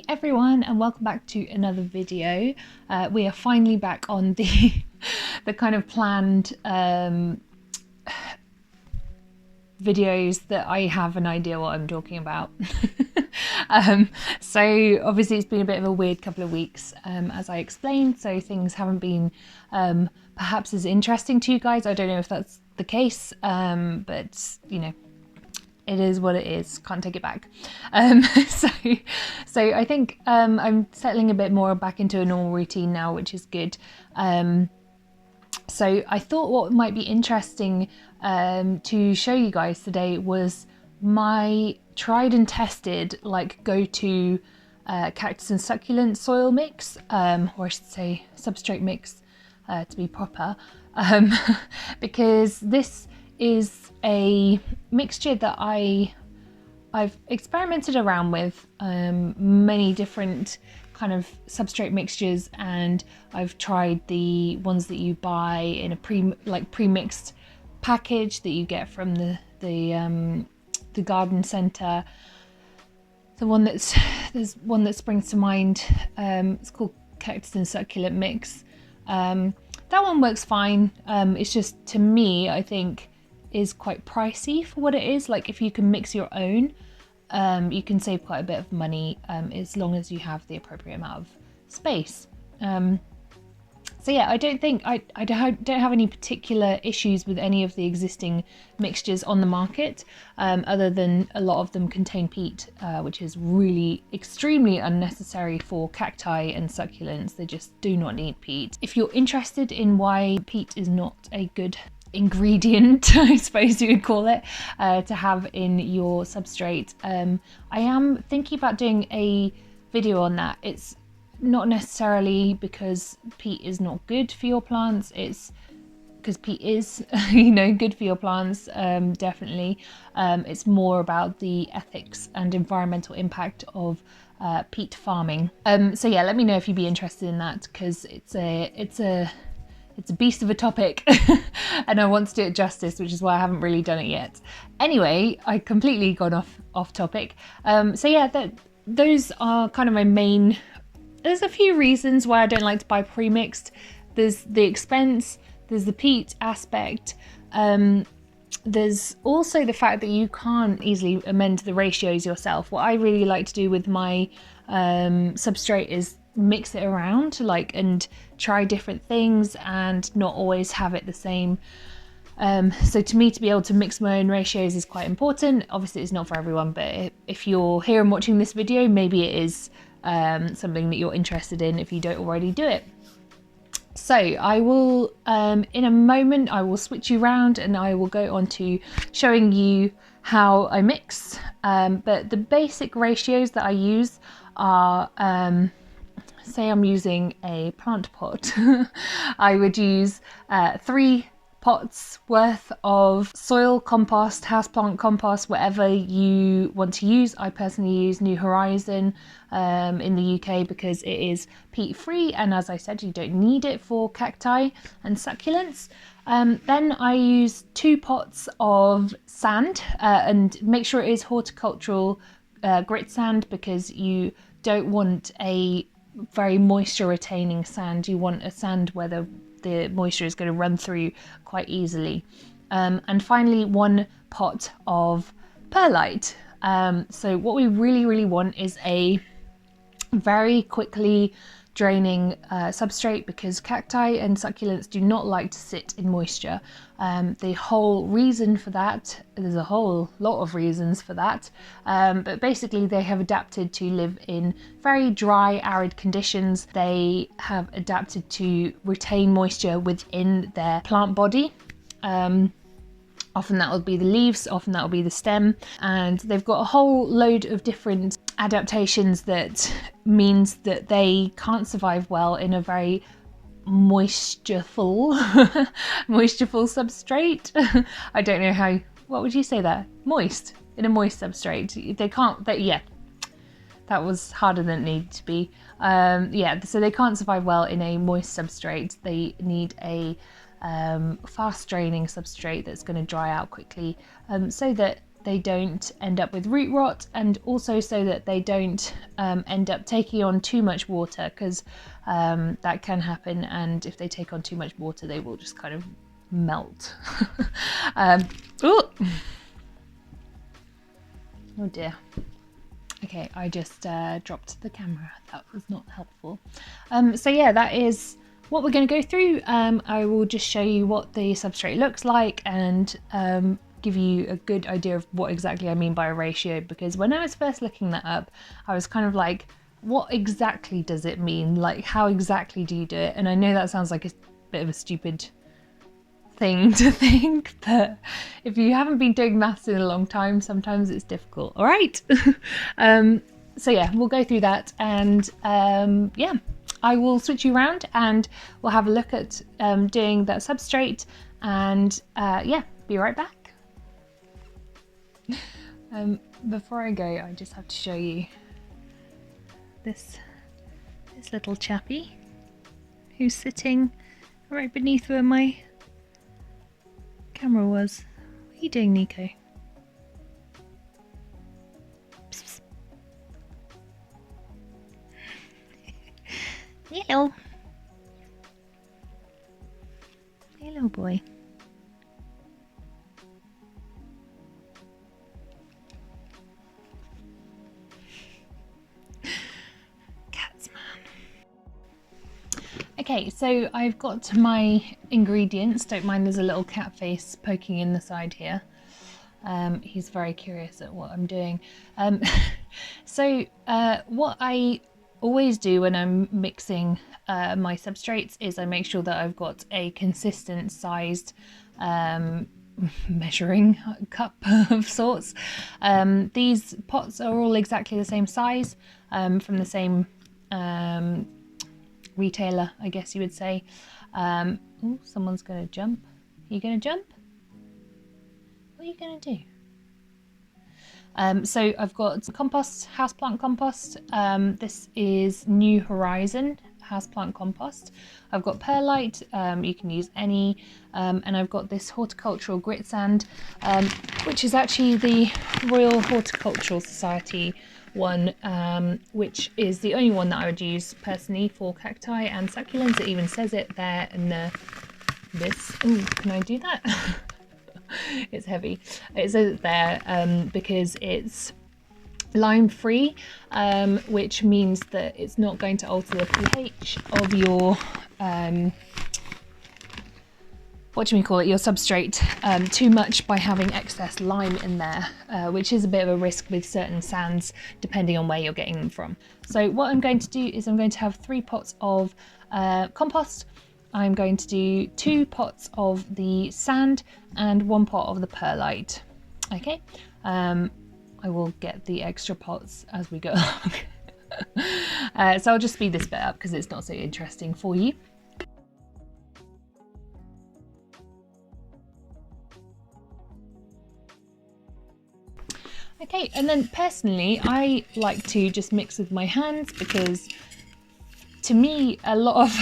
everyone, and welcome back to another video. We are finally back on the the kind of planned videos that I have an idea what I'm talking about. So obviously it's been a bit of a weird couple of weeks, as I explained, so things haven't been perhaps as interesting to you guys. I don't know if that's the case, but you know, it is what it is, can't take it back. So I think I'm settling a bit more back into a normal routine now, which is good. So I thought what might be interesting to show you guys today was my tried and tested go-to cactus and succulent soil mix, or I should say substrate mix to be proper, because this is a mixture that I've experimented around with many different kind of substrate mixtures, and I've tried the ones that you buy in a pre-mixed package that you get from the garden centre. There's one that springs to mind. It's called cactus and succulent mix. That one works fine. It's just, to me, I think is quite pricey for what it is. Like, if you can mix your own, you can save quite a bit of money as long as you have the appropriate amount of space. So yeah, I don't think I don't have any particular issues with any of the existing mixtures on the market, other than a lot of them contain peat, which is really extremely unnecessary for cacti and succulents. They just do not need peat. If you're interested in why peat is not a good ingredient, I suppose you would call it, to have in your substrate, I am thinking about doing a video on that. It's not necessarily because peat is not good for your plants, it's because peat is good for your plants, definitely. It's more about the ethics and environmental impact of peat farming. So yeah, let me know if you'd be interested in that, because it's a beast of a topic and I want to do it justice, which is why I haven't really done it yet. Anyway, I completely gone off topic. So yeah, those are kind of my main. There's a few reasons why I don't like to buy pre-mixed. There's the expense, there's the peat aspect, there's also the fact that you can't easily amend the ratios yourself. What I really like to do with my substrate is mix it around, and try different things and not always have it the same. So to me, to be able to mix my own ratios is quite important. Obviously it's not for everyone, but if you're here and watching this video, maybe it is something that you're interested in if you don't already do it. So I will, in a moment, I will switch you around and I will go on to showing you how I mix. But the basic ratios that I use are, say I'm using a plant pot, I would use 3 pots worth of soil, compost, houseplant compost, whatever you want to use. I personally use New Horizon in the UK because it is peat free, and as I said, you don't need it for cacti and succulents. Then I use 2 pots of sand, and make sure it is horticultural grit sand, because you don't want a very moisture retaining sand. You want a sand where the moisture is going to run through quite easily. And finally, 1 pot of perlite. So what we really want is a very quickly draining substrate, because cacti and succulents do not like to sit in moisture. The whole reason for that, there's a whole lot of reasons for that, but basically they have adapted to live in very dry, arid conditions. They have adapted to retain moisture within their plant body. Often that will be the leaves, often that will be the stem, and they've got a whole load of different adaptations that means that they can't survive well in a very moistureful substrate. I don't know how, what would you say there? Moist, in a moist substrate. They can't, yeah, that was harder than it needed to be. Yeah, so they can't survive well in a moist substrate. They need a fast draining substrate that's going to dry out quickly, so that they don't end up with root rot, and also so that they don't end up taking on too much water, because that can happen, and if they take on too much water they will just kind of melt. Oh dear. Okay, I just dropped the camera. That was not helpful. So yeah, that is what we're going to go through. I will just show you what the substrate looks like, and give you a good idea of what exactly I mean by a ratio, because when I was first looking that up, I was kind of like, what exactly does it mean? Like, how exactly do you do it? And I know that sounds like a bit of a stupid thing to think, but if you haven't been doing maths in a long time, sometimes it's difficult. All right. So yeah, we'll go through that, and yeah, I will switch you around and we'll have a look at doing that substrate, and yeah, be right back. Before I go, I just have to show you this little chappy who's sitting right beneath where my camera was. What are you doing, Nico? Psst, psst. Hello. Hello, boy. Okay, so I've got my ingredients. Don't mind there's a little cat face poking in the side here. He's very curious at what I'm doing. So what I always do when I'm mixing my substrates is I make sure that I've got a consistent sized measuring cup of sorts. These pots are all exactly the same size, from the same retailer, I guess you would say. Oh, someone's gonna jump. Are you gonna jump? What are you gonna do? So I've got compost, houseplant compost. This is New Horizon houseplant compost. I've got perlite, you can use any, and I've got this horticultural grit sand, which is actually the Royal Horticultural Society one, which is the only one that I would use personally for cacti and succulents. It even says it there in this. Oh, can I do that? It's heavy. It says it there because it's lime free, which means that it's not going to alter the pH of your your substrate too much by having excess lime in there, which is a bit of a risk with certain sands depending on where you're getting them from. So what I'm going to do is I'm going to have 3 pots of compost. I'm going to do 2 pots of the sand and 1 pot of the perlite. Okay, I will get the extra pots as we go along. So I'll just speed this bit up because it's not so interesting for you. Okay, and then personally, I like to just mix with my hands because to me, a lot of,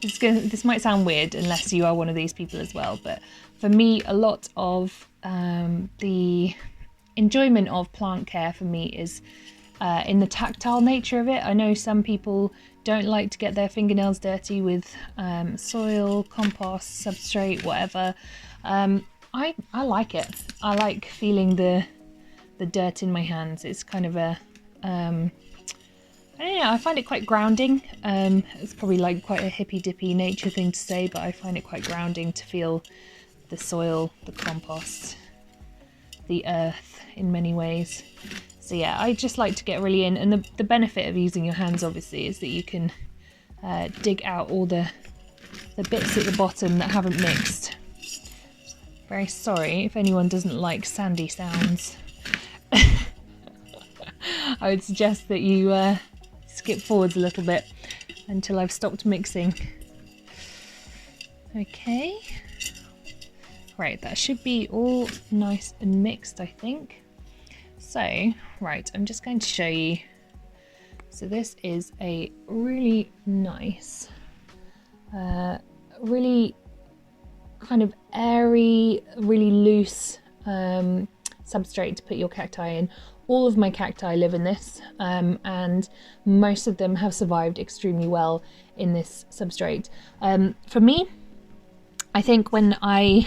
this might sound weird unless you are one of these people as well, but for me, a lot of the enjoyment of plant care for me is in the tactile nature of it. I know some people don't like to get their fingernails dirty with soil, compost, substrate, whatever. I like it. I like feeling the dirt in my hands. It's kind of a I don't know, I find it quite grounding. It's probably like quite a hippy dippy nature thing to say, but I find it quite grounding to feel the soil, the compost, the earth in many ways. So yeah, I just like to get really in, and the benefit of using your hands obviously is that you can dig out all the bits at the bottom that haven't mixed. Very sorry if anyone doesn't like sandy sounds. I would suggest that you skip forwards a little bit until I've stopped mixing. Okay, right, that should be all nice and mixed, I think. So, right, I'm just going to show you. So this is a really nice, really kind of airy, really loose substrate to put your cacti in. All of my cacti live in this, and most of them have survived extremely well in this substrate. For me, I think when I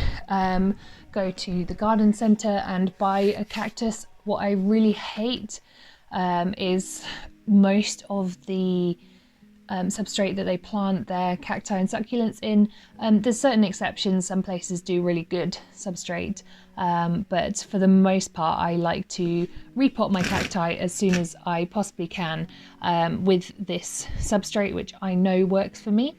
go to the garden centre and buy a cactus, what I really hate is most of the substrate that they plant their cacti and succulents in. There's certain exceptions, some places do really good substrate, but for the most part I like to repot my cacti as soon as I possibly can with this substrate, which I know works for me.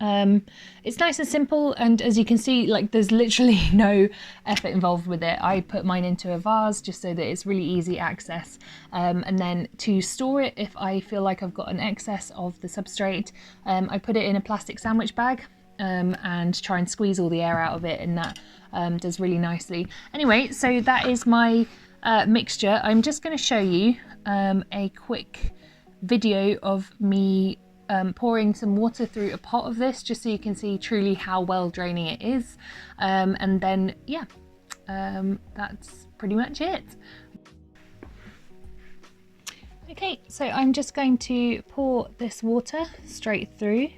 It's nice and simple, and as you can see, like, there's literally no effort involved with it. I put mine into a vase just so that it's really easy access, and then to store it, if I feel like I've got an excess of the substrate, I put it in a plastic sandwich bag and try and squeeze all the air out of it, and that does really nicely. Anyway, so that is my mixture. I'm just going to show you a quick video of me pouring some water through a pot of this, just so you can see truly how well draining it is, and then yeah, that's pretty much it. Okay, so I'm just going to pour this water straight through.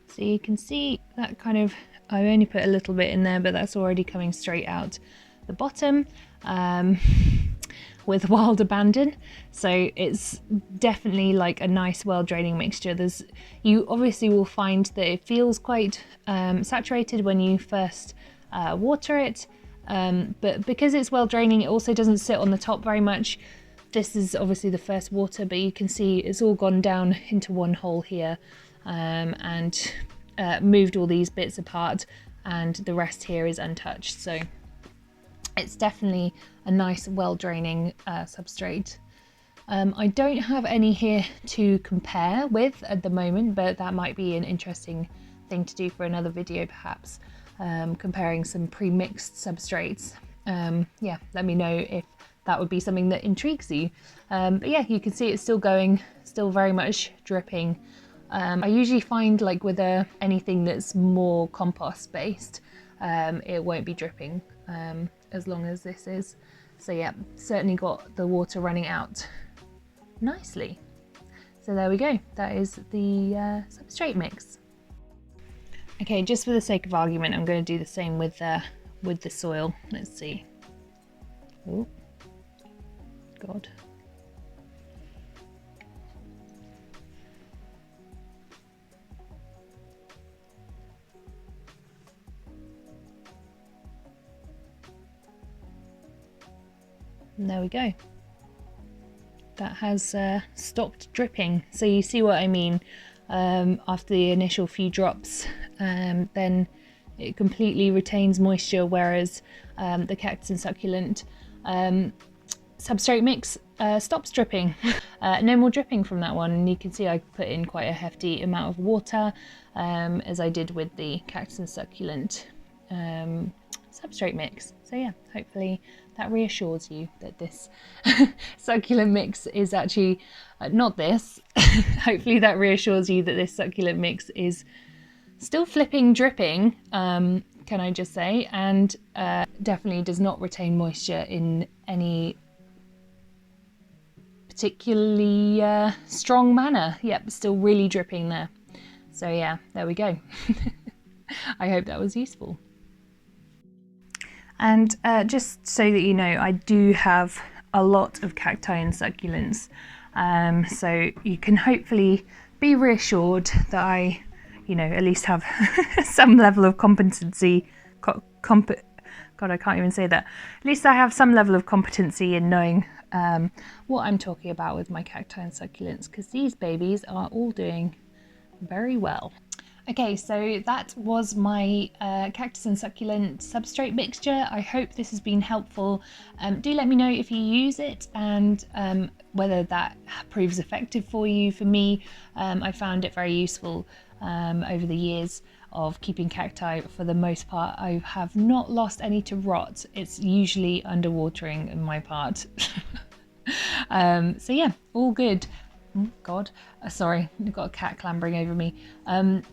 So you can see that kind of, I only put a little bit in there, but that's already coming straight out the bottom with wild abandon. So it's definitely like a nice, well draining mixture. You obviously will find that it feels quite saturated when you first water it, but because it's well draining, it also doesn't sit on the top very much. This is obviously the first water, but you can see it's all gone down into one hole here, and moved all these bits apart, and the rest here is untouched. So it's definitely a nice, well draining substrate. I don't have any here to compare with at the moment, but that might be an interesting thing to do for another video perhaps, comparing some pre-mixed substrates. Yeah, let me know if that would be something that intrigues you. But yeah, you can see it's still going, still very much dripping. I usually find, like, with anything that's more compost based, it won't be dripping as long as this is. So yeah, certainly got the water running out nicely. So there we go, that is the substrate mix. Okay, just for the sake of argument, I'm going to do the same with the soil. Let's see. Oh, God. And there we go. That has stopped dripping. So you see what I mean? After the initial few drops, then it completely retains moisture, whereas the cactus and succulent substrate mix stops dripping. No more dripping from that one, and you can see I put in quite a hefty amount of water, as I did with the cactus and succulent substrate mix. So yeah, hopefully that reassures you that this succulent mix is actually not this. Hopefully that reassures you that this succulent mix is still flipping dripping, can I just say, and definitely does not retain moisture in any particularly strong manner. Yep, still really dripping there. So yeah, there we go. I hope that was useful. And just so that you know, I do have a lot of cacti and succulents, so you can hopefully be reassured that I, you know, at least have some level of competency. God, I can't even say that. At least I have some level of competency in knowing what I'm talking about with my cacti and succulents, because these babies are all doing very well. Okay, so that was my cactus and succulent substrate mixture. I hope this has been helpful. Do let me know if you use it and whether that proves effective for you. For me, I found it very useful over the years of keeping cacti. For the most part, I have not lost any to rot. It's usually underwatering on my part. So yeah, all good. God, sorry, I've got a cat clambering over me.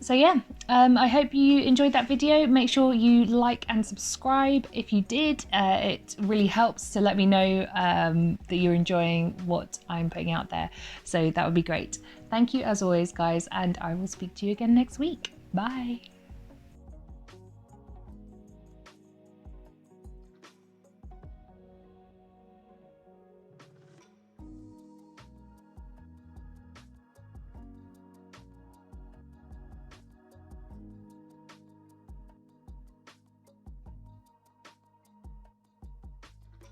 So yeah, I hope you enjoyed that video. Make sure you like and subscribe if you did. It really helps to let me know that you're enjoying what I'm putting out there. So that would be great. Thank you as always, guys, and I will speak to you again next week. Bye.